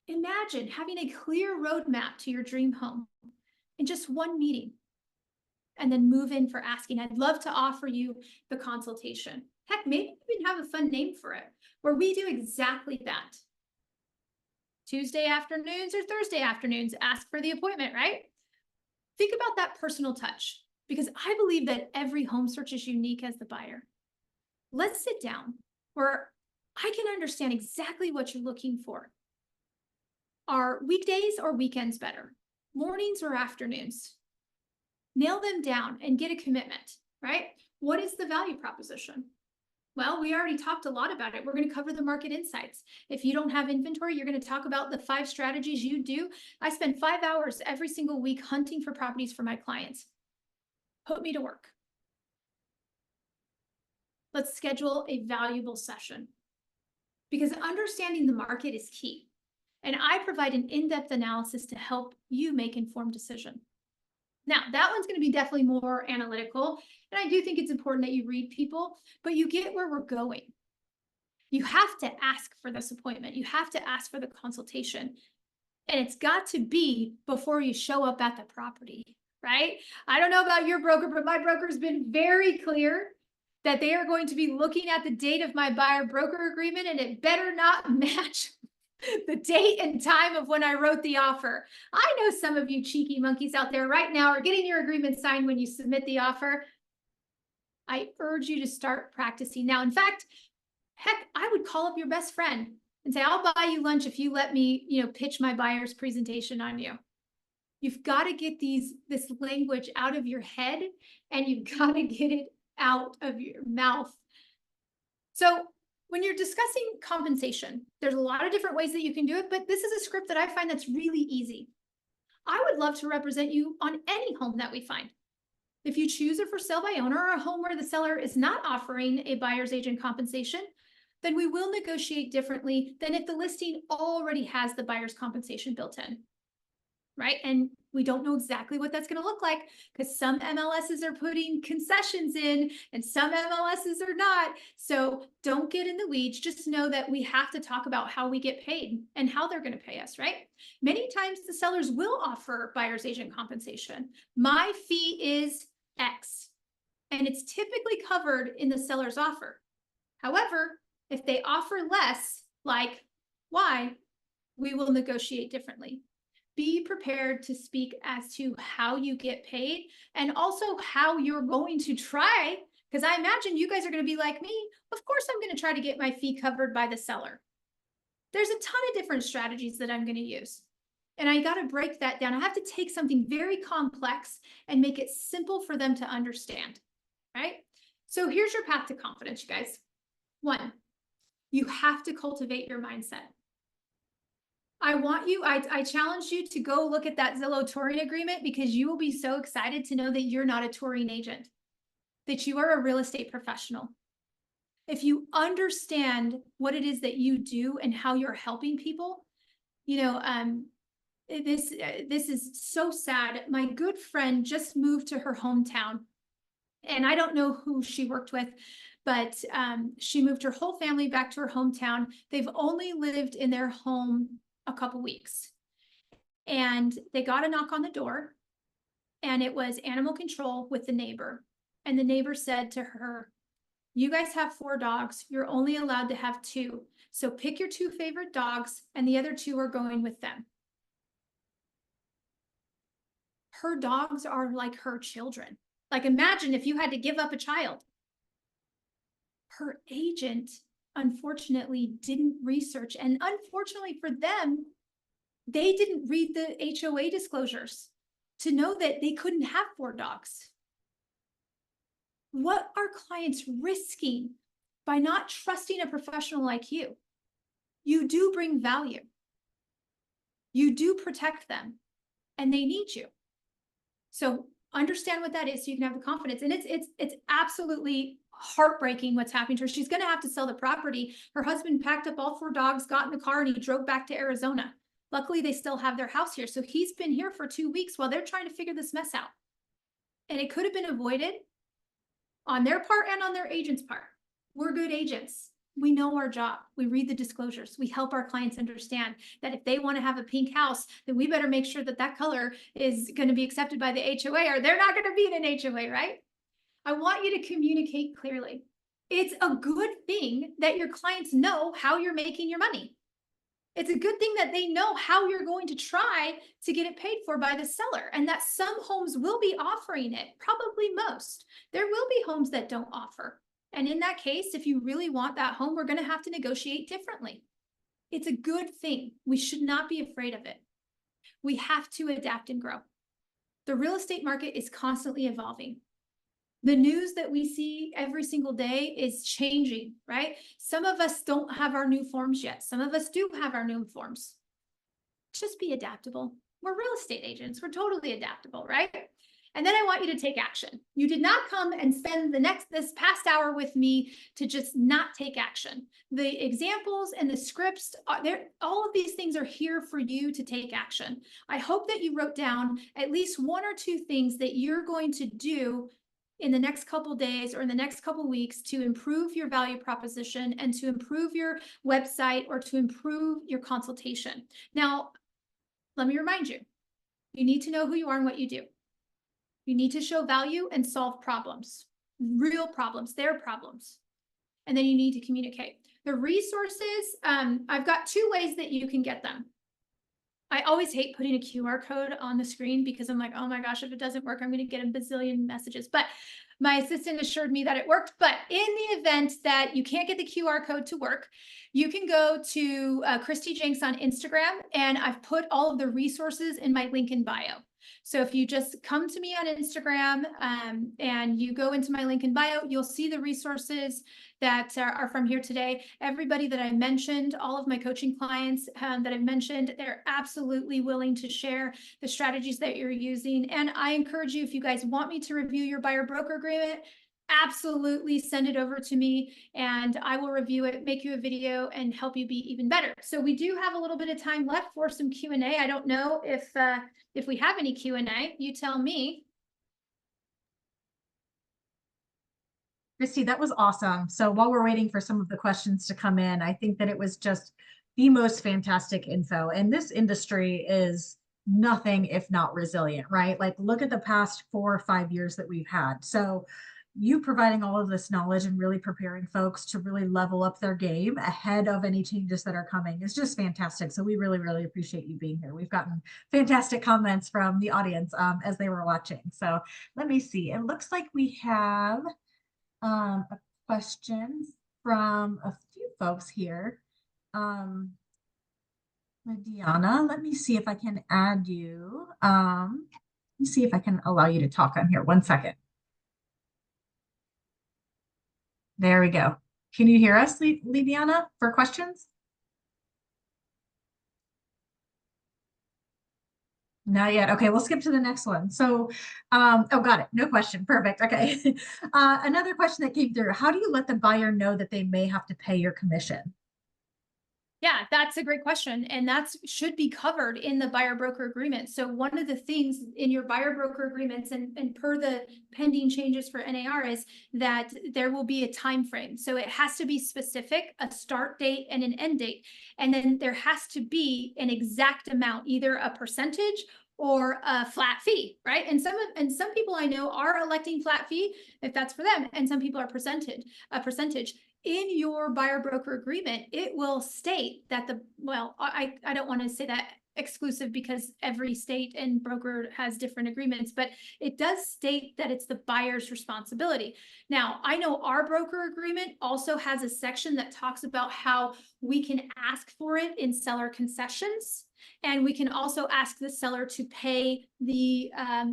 Imagine having a clear roadmap to your dream home in just one meeting and then move in for asking. I'd love to offer you the consultation. Heck, maybe even have a fun name for it where we do exactly that. Tuesday afternoons or Thursday afternoons, ask for the appointment, right? Think about that personal touch because I believe that every home search is unique as the buyer. Let's sit down where I can understand exactly what you're looking for. Are weekdays or weekends better? mornings or afternoons? Nail them down and get a commitment, right? What is the value proposition? Well, we already talked a lot about it. We're going to cover the market insights. If you don't have inventory, you're going to talk about the 5 strategies you do. I spend 5 hours every single week hunting for properties for my clients. Put me to work. Let's schedule a valuable session, because understanding the market is key. And I provide an in-depth analysis to help you make informed decision. Now, that one's going to be definitely more analytical. And I do think it's important that you read people, but you get where we're going. You have to ask for this appointment. You have to ask for the consultation. And it's got to be before you show up at the property, right? I don't know about your broker, but my broker's been very clear that they are going to be looking at the date of my buyer broker agreement, and it better not match the date and time of when I wrote the offer. I know some of you cheeky monkeys out there right now are getting your agreement signed when you submit the offer. I urge you to start practicing now. In fact, heck, I would call up your best friend and say, I'll buy you lunch if you let me, pitch my buyer's presentation on you. You've got to get this language out of your head, and you've got to get it out of your mouth. So when you're discussing compensation, there's a lot of different ways that you can do it, but this is a script that I find that's really easy. I would love to represent you on any home that we find. If you choose a for sale by owner or a home where the seller is not offering a buyer's agent compensation, then we will negotiate differently than if the listing already has the buyer's compensation built in, right? And we don't know exactly what that's going to look like, because some MLSs are putting concessions in and some MLSs are not. So don't get in the weeds. Just know that we have to talk about how we get paid and how they're going to pay us, right? Many times the sellers will offer buyer's agent compensation. My fee is X, and it's typically covered in the seller's offer. However, if they offer less, like Y, we will negotiate differently. Be prepared to speak as to how you get paid, and also how you're going to try, because I imagine you guys are going to be like me. Of course, I'm going to try to get my fee covered by the seller. There's a ton of different strategies that I'm going to use, and I got to break that down. I have to take something very complex and make it simple for them to understand, right? So here's your path to confidence, you guys. 1, you have to cultivate your mindset. I challenge you to go look at that Zillow touring agreement, because you will be so excited to know that you're not a touring agent, that you are a real estate professional. If you understand what it is that you do and how you're helping people, this is so sad. My good friend just moved to her hometown, and I don't know who she worked with, but she moved her whole family back to her hometown. They've only lived in their home a couple weeks, and they got a knock on the door, and it was animal control with the neighbor. And the neighbor said to her, you guys have 4 dogs. You're only allowed to have 2. So pick your 2 favorite dogs, and the other 2 are going with them. Her dogs are like her children. Like, imagine if you had to give up a child. Her agent, unfortunately, didn't research, and unfortunately for them, they didn't read the HOA disclosures to know that they couldn't have 4 dogs. What are clients risking by not trusting a professional like you? You do bring value. You do protect them, and they need you. So understand what that is so you can have the confidence. And it's absolutely heartbreaking what's happening to her. She's going to have to sell the property. Her husband packed up all 4 dogs, got in the car, and he drove back to Arizona. Luckily, they still have their house here. So he's been here for 2 weeks while they're trying to figure this mess out. And it could have been avoided on their part and on their agent's part. We're good agents. We know our job. We read the disclosures. We help our clients understand that if they want to have a pink house, then we better make sure that that color is going to be accepted by the HOA, or they're not going to be in an HOA, right? I want you to communicate clearly. It's a good thing that your clients know how you're making your money. It's a good thing that they know how you're going to try to get it paid for by the seller, and that some homes will be offering it, probably most. There will be homes that don't offer. And in that case, if you really want that home, we're going to have to negotiate differently. It's a good thing. We should not be afraid of it. We have to adapt and grow. The real estate market is constantly evolving. The news that we see every single day is changing, right? Some of us don't have our new forms yet. Some of us do have our new forms. Just be adaptable. We're real estate agents. We're totally adaptable, right? And then I want you to take action. You did not come and spend this past hour with me to just not take action. The examples and the scripts, all of these things are here for you to take action. I hope that you wrote down at least one or two things that you're going to do in the next couple days or in the next couple weeks to improve your value proposition and to improve your website or to improve your consultation. Now, let me remind you, you need to know who you are and what you do. You need to show value and solve problems, real problems, their problems. And then you need to communicate. The resources, I've got two ways that you can get them. I always hate putting a QR code on the screen because I'm like, oh my gosh, if it doesn't work, I'm going to get a bazillion messages. But my assistant assured me that it worked. But in the event that you can't get the QR code to work, you can go to Kristi Jencks on Instagram, and I've put all of the resources in my link in bio. So if you just come to me on Instagram and you go into my link in bio, you'll see the resources that are from here today. Everybody that I mentioned, all of my coaching clients that I've mentioned, they're absolutely willing to share the strategies that you're using. And I encourage you, if you guys want me to review your buyer broker agreement, absolutely send it over to me and I will review it, make you a video, and help you be even better. So we do have a little bit of time left for some Q&A. I don't know if we have any Q&A. You tell me. Kristi, that was awesome. So while we're waiting for some of the questions to come in, I think that it was just the most fantastic info. And this industry is nothing if not resilient, right? Like look at the past 4 or 5 years that we've had. So you providing all of this knowledge and really preparing folks to really level up their game ahead of any changes that are coming is just fantastic. So we really, really appreciate you being here. We've gotten fantastic comments from the audience as they were watching. So let me see. It looks like we have a question from a few folks here. Diana, let me see if I can add you. Let me see if I can allow you to talk on here. 1 second. There we go. Can you hear us, Lidiana, for questions? Not yet. Okay, we'll skip to the next one. So, oh, got it. No question. Perfect. Okay. Another question that came through. How do you let the buyer know that they may have to pay your commission? Yeah, that's a great question. And that should be covered in the buyer broker agreement. So one of the things in your buyer broker agreements and per the pending changes for NAR is that there will be a time frame. So it has to be specific, a start date and an end date. And then there has to be an exact amount, either a percentage or a flat fee, right? And some people I know are electing flat fee if that's for them, and some people are a percentage. In your buyer broker agreement, it will state that I don't want to say that exclusive because every state and broker has different agreements, but it does state that it's the buyer's responsibility. Now, I know our broker agreement also has a section that talks about how we can ask for it in seller concessions. And we can also ask the seller to pay the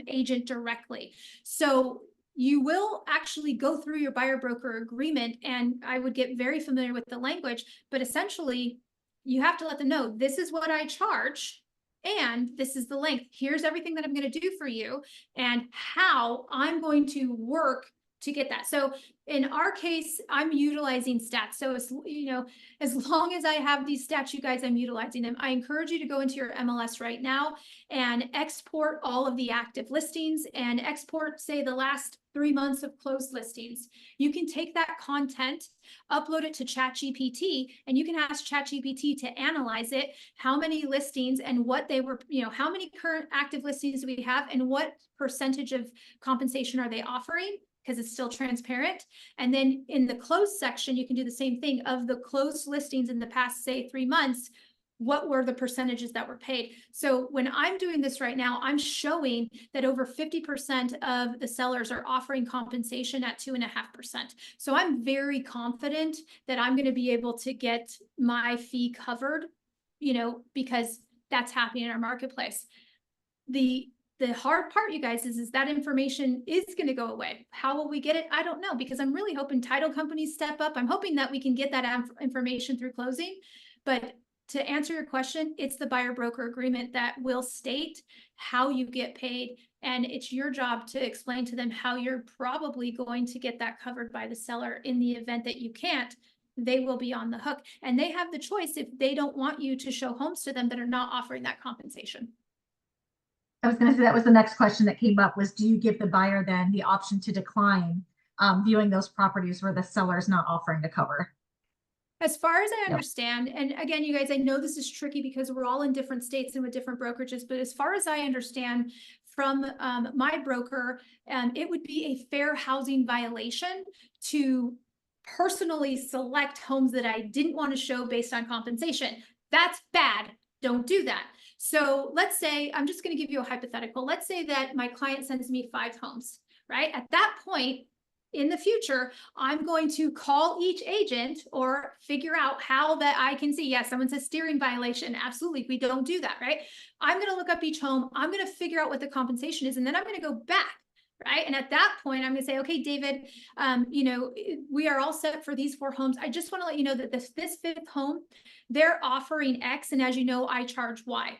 agent directly. So you will actually go through your buyer broker agreement, and I would get very familiar with the language, but essentially you have to let them know this is what I charge and this is the length. Here's everything that I'm going to do for you and how I'm going to work to get that. So in our case, I'm utilizing stats. So as long as I have these stats, you guys, I'm utilizing them. I encourage you to go into your MLS right now and export all of the active listings and export, say, the last 3 months of closed listings. You can take that content, upload it to ChatGPT, and you can ask ChatGPT to analyze it, how many listings and what they were, how many current active listings do we have and what percentage of compensation are they offering, because it's still transparent. And then in the closed section, you can do the same thing of the closed listings in the past, say, 3 months. What were the percentages that were paid? So when I'm doing this right now, I'm showing that over 50% of the sellers are offering compensation at 2.5%. So I'm very confident that I'm going to be able to get my fee covered, because that's happening in our marketplace. The hard part, you guys, is that information is going to go away. How will we get it? I don't know, because I'm really hoping title companies step up. I'm hoping that we can get that information through closing. But to answer your question, it's the buyer broker agreement that will state how you get paid. And it's your job to explain to them how you're probably going to get that covered by the seller. In the event that you can't, they will be on the hook. And they have the choice if they don't want you to show homes to them that are not offering that compensation. I was going to say that was the next question that came up was, do you give the buyer then the option to decline viewing those properties where the seller is not offering to cover? As far as I understand, and again, you guys, I know this is tricky because we're all in different states and with different brokerages, but as far as I understand from my broker, it would be a fair housing violation to personally select homes that I didn't want to show based on compensation. That's bad. Don't do that. So let's say, I'm just going to give you a hypothetical. Let's say that my client sends me 5 homes, right? At that point in the future, I'm going to call each agent or figure out how that I can see, yes, someone says steering violation. Absolutely. We don't do that, right? I'm going to look up each home. I'm going to figure out what the compensation is, and then I'm going to go back. Right. And at that point, I'm going to say, okay, David, you know, we are all set for these 4 homes. I just want to let you know that this 5th home, they're offering X. And as you know, I charge Y.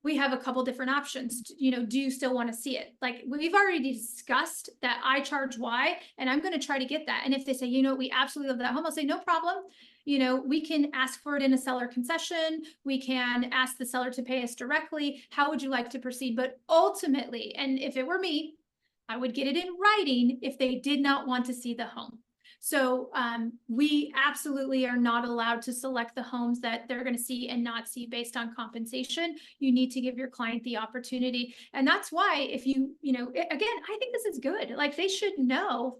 We have a couple different options. You know, do you still want to see it? Like we've already discussed that I charge Y, and I'm going to try to get that. And if they say, you know, we absolutely love that home, I'll say, no problem. You know, we can ask for it in a seller concession. We can ask the seller to pay us directly. How would you like to proceed? But ultimately, and if it were me, I would get it in writing if they did not want to see the home. So we absolutely are not allowed to select the homes that they're going to see and not see based on compensation. You need to give your client the opportunity. And that's why if you know, again, I think this is good. Like they should know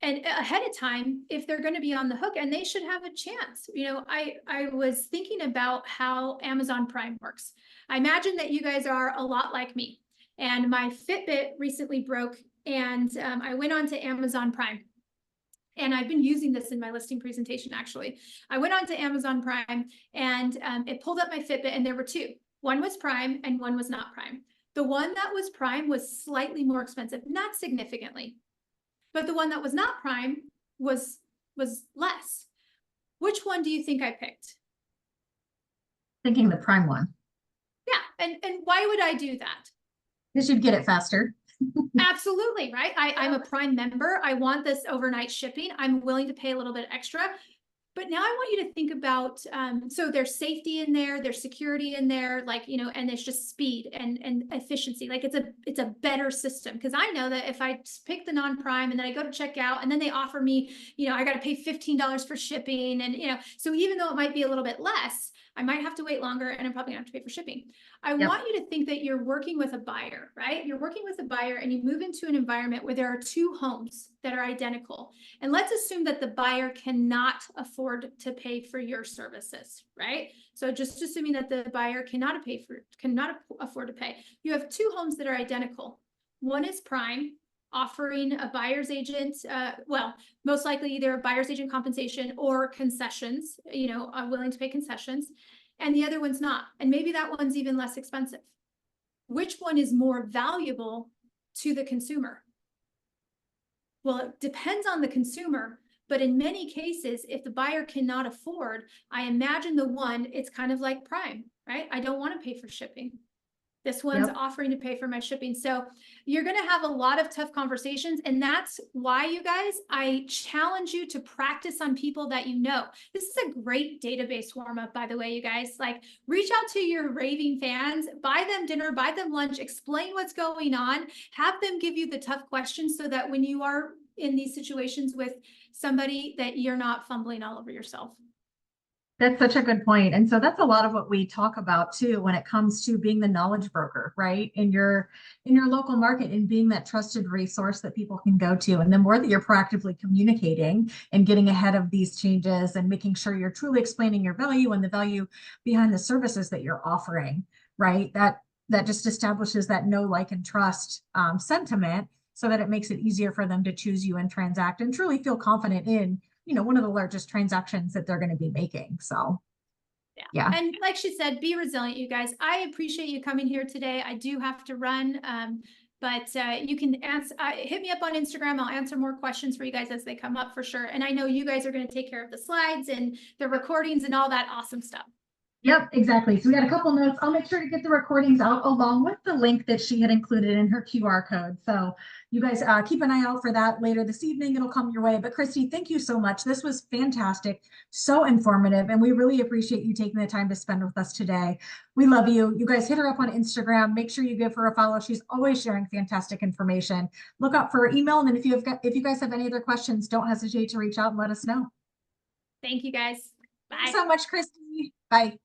and ahead of time if they're going to be on the hook, and they should have a chance. You know, I was thinking about how Amazon Prime works. I imagine that you guys are a lot like me, and my Fitbit recently broke, and I went on to Amazon Prime. And I've been using this in my listing presentation, actually. I went on to Amazon Prime and it pulled up my Fitbit, and there were 2. One was Prime and one was not Prime. The one that was Prime was slightly more expensive, not significantly. But the one that was not Prime was less. Which one do you think I picked? Thinking the Prime one. Yeah, and why would I do that? Because you'd get it faster. Absolutely, right? I'm a Prime member. I want this overnight shipping. I'm willing to pay a little bit extra. But now I want you to think about, so there's safety in there, there's security in there, like, you know, and there's just speed and efficiency. Like it's a better system. Because I know that if I pick the non-Prime and then I go to check out and then they offer me, you know, I got to pay $15 for shipping. And, you know, so even though it might be a little bit less, I might have to wait longer, and I'm probably gonna have to pay for shipping. I want you to think that you're working with a buyer, right? You're working with a buyer and you move into an environment where there are 2 homes that are identical. And let's assume that the buyer cannot afford to pay for your services, right? So just assuming that the buyer cannot afford to pay. You have 2 homes that are identical. One is Prime, offering a buyer's agent, well, most likely either a buyer's agent compensation or concessions, you know, are willing to pay concessions, and the other one's not. And maybe that one's even less expensive. Which one is more valuable to the consumer? Well, it depends on the consumer, but in many cases, if the buyer cannot afford, I imagine the one, it's kind of like Prime, right? I don't want to pay for shipping. This one's offering to pay for my shipping. So you're going to have a lot of tough conversations. And that's why, you guys, I challenge you to practice on people that you know. This is a great database warm up, by the way, you guys. Like, reach out to your raving fans, buy them dinner, buy them lunch, explain what's going on, have them give you the tough questions so that when you are in these situations with somebody that you're not fumbling all over yourself. That's such a good point. And so that's a lot of what we talk about too when it comes to being the knowledge broker, right? In your local market, and being that trusted resource that people can go to. And the more that you're proactively communicating and getting ahead of these changes and making sure you're truly explaining your value and the value behind the services that you're offering, right? That just establishes that know, like, and trust sentiment, so that it makes it easier for them to choose you and transact and truly feel confident in, you know, one of the largest transactions that they're going to be making. So Yeah. And like she said, be resilient, you guys. I appreciate you coming here today. I do have to run. But you can hit me up on Instagram. I'll answer more questions for you guys as they come up for sure. And I know you guys are going to take care of the slides and the recordings and all that awesome stuff. Yep, exactly. So we got a couple notes. I'll make sure to get the recordings out along with the link that she had included in her QR code. So you guys keep an eye out for that later this evening. It'll come your way. But Kristi, thank you so much. This was fantastic, so informative, and we really appreciate you taking the time to spend with us today. We love you. You guys hit her up on Instagram. Make sure you give her a follow. She's always sharing fantastic information. Look out for her email, and then if you guys have any other questions, don't hesitate to reach out and let us know. Thank you guys. Bye. Thanks so much, Kristi. Bye.